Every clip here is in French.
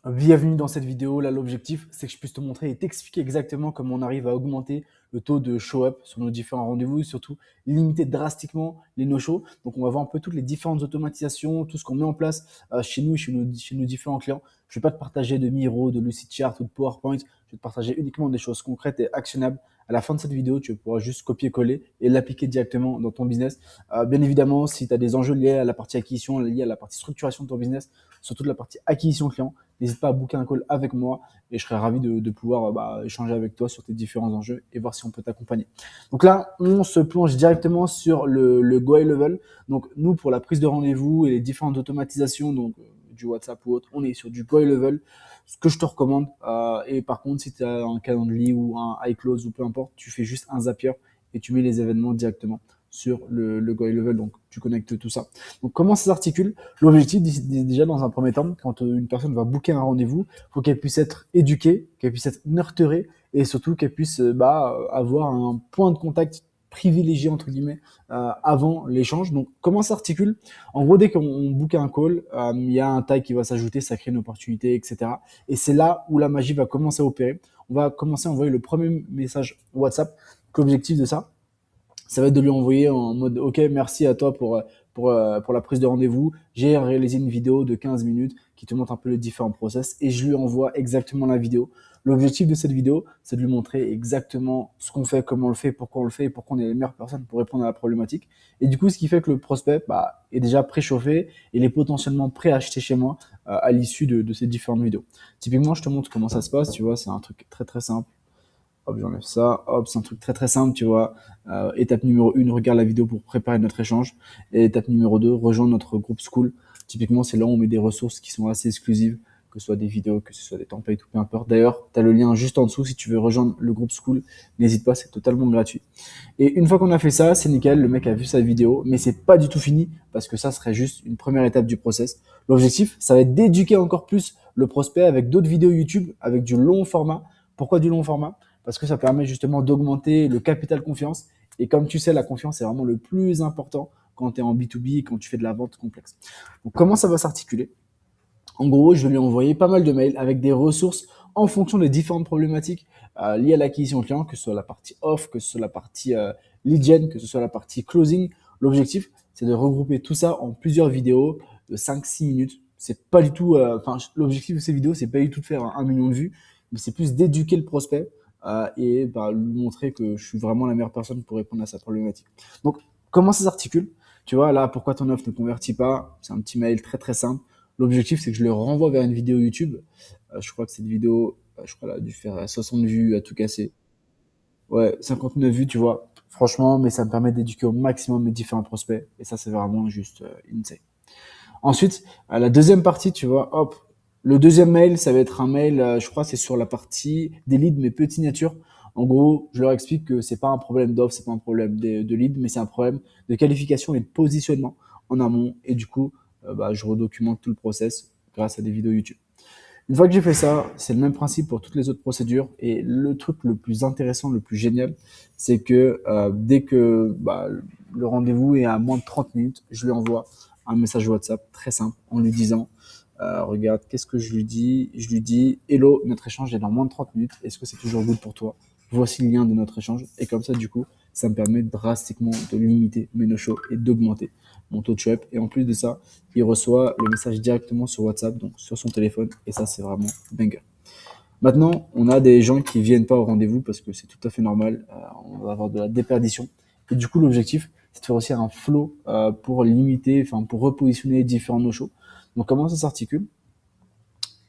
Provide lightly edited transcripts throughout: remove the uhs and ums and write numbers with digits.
Bienvenue dans cette vidéo. Là, l'objectif, c'est que je puisse te montrer et t'expliquer exactement comment on arrive à augmenter le taux de show-up sur nos différents rendez-vous et surtout limiter drastiquement les no-shows. Donc, on va voir un peu toutes les différentes automatisations, tout ce qu'on met en place chez nous et chez nos différents clients. Je ne vais pas te partager de Miro, de Lucidchart ou de PowerPoint. Je vais te partager uniquement des choses concrètes et actionnables. À la fin de cette vidéo, tu pourras juste copier-coller et l'appliquer directement dans ton business. Bien évidemment, si tu as des enjeux liés à la partie acquisition, liés à la partie structuration de ton business, surtout de la partie acquisition client, n'hésite pas à booker un call avec moi et je serai ravi de pouvoir échanger avec toi sur tes différents enjeux et voir si on peut t'accompagner. Donc là, on se plonge directement sur le Go High Level. Donc nous, pour la prise de rendez-vous et les différentes automatisations, donc du WhatsApp ou autre, on est sur du Go High Level. Ce que je te recommande, et par contre, si tu as un calendrier ou un iClose ou peu importe, tu fais juste un Zapier et tu mets les événements directement sur le Go High Level. Donc tu connectes tout ça. Donc comment ça s'articule? L'objectif, déjà dans un premier temps, quand une personne va booker un rendez-vous, il faut qu'elle puisse être éduquée, qu'elle puisse être nurturée et surtout qu'elle puisse avoir un point de contact privilégié entre guillemets avant l'échange. Donc comment ça s'articule? En gros, dès qu'on book un call, il y a un tag qui va s'ajouter, ça crée une opportunité, etc. Et c'est là où la magie va commencer à opérer. On va commencer à envoyer le premier message WhatsApp. L'objectif de ça va être de lui envoyer en mode OK, merci à toi pour la prise de rendez-vous. J'ai réalisé une vidéo de 15 minutes qui te montre un peu les différents process et je lui envoie exactement la vidéo. L'objectif de cette vidéo, c'est de lui montrer exactement ce qu'on fait, comment on le fait, pourquoi on le fait et pourquoi on est les meilleures personnes pour répondre à la problématique. Et du coup, ce qui fait que le prospect est déjà préchauffé et il est potentiellement prêt à acheter chez moi à l'issue de ces différentes vidéos. Typiquement, je te montre comment ça se passe. Tu vois, c'est un truc très très simple. Hop, j'enlève ça. Hop, c'est un truc très très simple, tu vois. Étape numéro 1, regarde la vidéo pour préparer notre échange. Et étape numéro 2, rejoins notre groupe School. Typiquement, c'est là où on met des ressources qui sont assez exclusives, que ce soit des vidéos, que ce soit des templates ou peu importe. D'ailleurs, tu as le lien juste en dessous si tu veux rejoindre le groupe School. N'hésite pas, c'est totalement gratuit. Et une fois qu'on a fait ça, c'est nickel, le mec a vu sa vidéo, mais c'est pas du tout fini parce que ça serait juste une première étape du process. L'objectif, ça va être d'éduquer encore plus le prospect avec d'autres vidéos YouTube, avec du long format. Pourquoi du long format? Parce que ça permet justement d'augmenter le capital confiance. Et comme tu sais, la confiance est vraiment le plus important quand tu es en B2B et quand tu fais de la vente complexe. Donc, comment ça va s'articuler? En gros, je vais lui envoyer pas mal de mails avec des ressources en fonction des différentes problématiques liées à l'acquisition client, que ce soit la partie off, que ce soit la partie lead gen, que ce soit la partie closing. L'objectif, c'est de regrouper tout ça en plusieurs vidéos de 5-6 minutes. C'est pas du tout, l'objectif de ces vidéos, c'est pas du tout de faire 1 million de vues, mais c'est plus d'éduquer le prospect et lui montrer que je suis vraiment la meilleure personne pour répondre à sa problématique. Donc, comment ça s'articule? Tu vois, là, pourquoi ton offre ne convertit pas? C'est un petit mail très très simple. L'objectif, c'est que je le renvoie vers une vidéo YouTube. Je crois que cette vidéo, je crois, elle a dû faire 60 vues à tout casser. Ouais, 59 vues, tu vois. Franchement, mais ça me permet d'éduquer au maximum mes différents prospects. Et ça, c'est vraiment juste insane. Ensuite, la deuxième partie, tu vois, hop, le deuxième mail, ça va être un mail, je crois, c'est sur la partie des leads, mais petites signatures. En gros, je leur explique que c'est pas un problème d'offre, c'est pas un problème de lead, mais c'est un problème de qualification et de positionnement en amont. Et du coup, je redocumente tout le process grâce à des vidéos YouTube. Une fois que j'ai fait ça, c'est le même principe pour toutes les autres procédures. Et le truc le plus intéressant, le plus génial, c'est que dès que le rendez-vous est à moins de 30 minutes, je lui envoie un message WhatsApp très simple en lui disant regarde, qu'est-ce que je lui dis? Je lui dis hello, notre échange est dans moins de 30 minutes. Est-ce que c'est toujours good pour toi? Voici le lien de notre échange. Et comme ça, du coup, ça me permet drastiquement de limiter mes no-shows et d'augmenter mon taux de show-up. Et en plus de ça, il reçoit le message directement sur WhatsApp, donc sur son téléphone. Et ça, c'est vraiment banger. Maintenant, on a des gens qui viennent pas au rendez-vous parce que c'est tout à fait normal. On va avoir de la déperdition. Et du coup, l'objectif, c'est de faire aussi un flow pour limiter, enfin pour repositionner les différents no-shows. Donc, comment ça s'articule?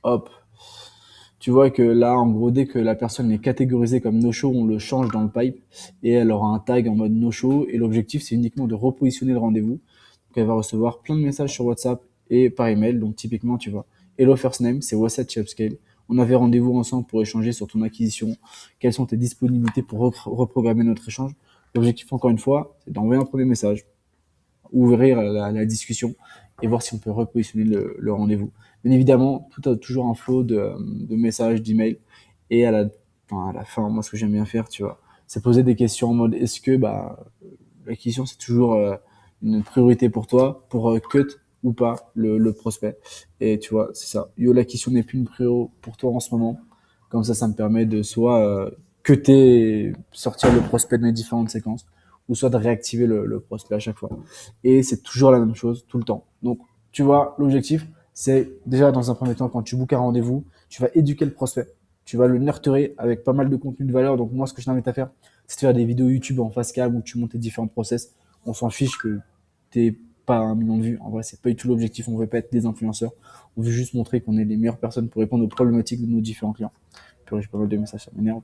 Hop, tu vois que là, en gros, dès que la personne est catégorisée comme no-show, on le change dans le pipe et elle aura un tag en mode no-show. Et l'objectif, c'est uniquement de repositionner le rendez-vous. Donc, elle va recevoir plein de messages sur WhatsApp et par email. Donc, typiquement, tu vois, Hello First Name, c'est WhatsApp chez Upscale. On avait rendez-vous ensemble pour échanger sur ton acquisition. Quelles sont tes disponibilités pour reprogrammer notre échange? L'objectif, encore une fois, c'est d'envoyer un premier message, ouvrir la discussion et voir si on peut repositionner le rendez-vous. Bien évidemment, tout a toujours un flow de messages, d'emails. Et à la fin, moi, ce que j'aime bien faire, tu vois, c'est poser des questions en mode est-ce que l'acquisition, c'est toujours une priorité pour toi, pour cut ou pas le prospect. Et tu vois, c'est ça. Yo, l'acquisition n'est plus une préo pour toi en ce moment. Comme ça me permet de soit cutter, sortir le prospect de mes différentes séquences, ou soit de réactiver le prospect à chaque fois. Et c'est toujours la même chose tout le temps. Donc, tu vois, l'objectif, c'est déjà dans un premier temps, quand tu bookes un rendez-vous, tu vas éduquer le prospect. Tu vas le nurturer avec pas mal de contenu de valeur. Donc, moi, ce que je t'invite à faire, c'est de faire des vidéos YouTube en face cam où tu montes tes différents process. On s'en fiche que t'es pas 1 million de vues. En vrai, c'est pas du tout l'objectif. On veut pas être des influenceurs. On veut juste montrer qu'on est les meilleures personnes pour répondre aux problématiques de nos différents clients. Puis j'ai pas mal de messages, ça m'énerve.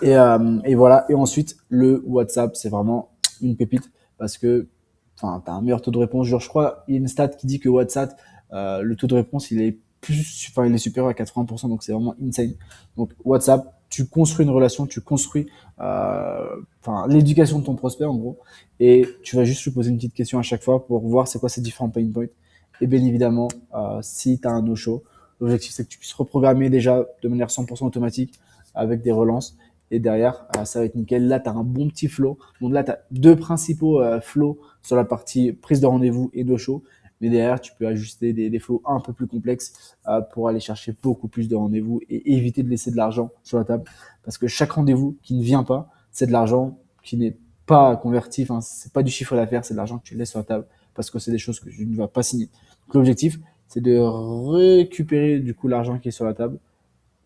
Et voilà. Et ensuite, le WhatsApp, c'est vraiment une pépite parce que, enfin, t'as un meilleur taux de réponse. Genre, je crois, il y a une stat qui dit que WhatsApp, le taux de réponse, il est enfin, il est supérieur à 80%, donc c'est vraiment insane. Donc, WhatsApp, tu construis une relation, tu construis, enfin, l'éducation de ton prospect, en gros, et tu vas juste lui poser une petite question à chaque fois pour voir c'est quoi ses différents pain points. Et bien évidemment, si tu as un no-show, l'objectif c'est que tu puisses reprogrammer déjà de manière 100% automatique avec des relances et derrière, ça va être nickel. Là, tu as un bon petit flow. Donc là, tu as deux principaux flows sur la partie prise de rendez-vous et no-show. Mais derrière, tu peux ajuster des flows un peu plus complexes pour aller chercher beaucoup plus de rendez-vous et éviter de laisser de l'argent sur la table. Parce que chaque rendez-vous qui ne vient pas, c'est de l'argent qui n'est pas converti. Enfin, c'est pas du chiffre d'affaires, c'est de l'argent que tu laisses sur la table parce que c'est des choses que tu ne vas pas signer. Donc l'objectif, c'est de récupérer du coup l'argent qui est sur la table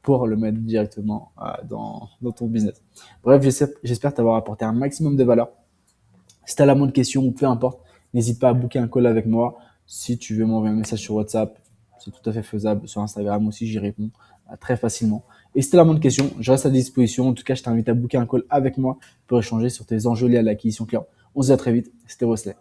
pour le mettre directement dans ton business. Bref, j'espère t'avoir apporté un maximum de valeur. Si tu as la moindre question ou peu importe, n'hésite pas à booker un call avec moi. Si tu veux m'envoyer un message sur WhatsApp, c'est tout à fait faisable. Sur Instagram aussi, j'y réponds très facilement. Et si tu as la moindre question, je reste à disposition. En tout cas, je t'invite à booker un call avec moi pour échanger sur tes enjeux liés à l'acquisition client. On se dit à très vite. C'était Wesley.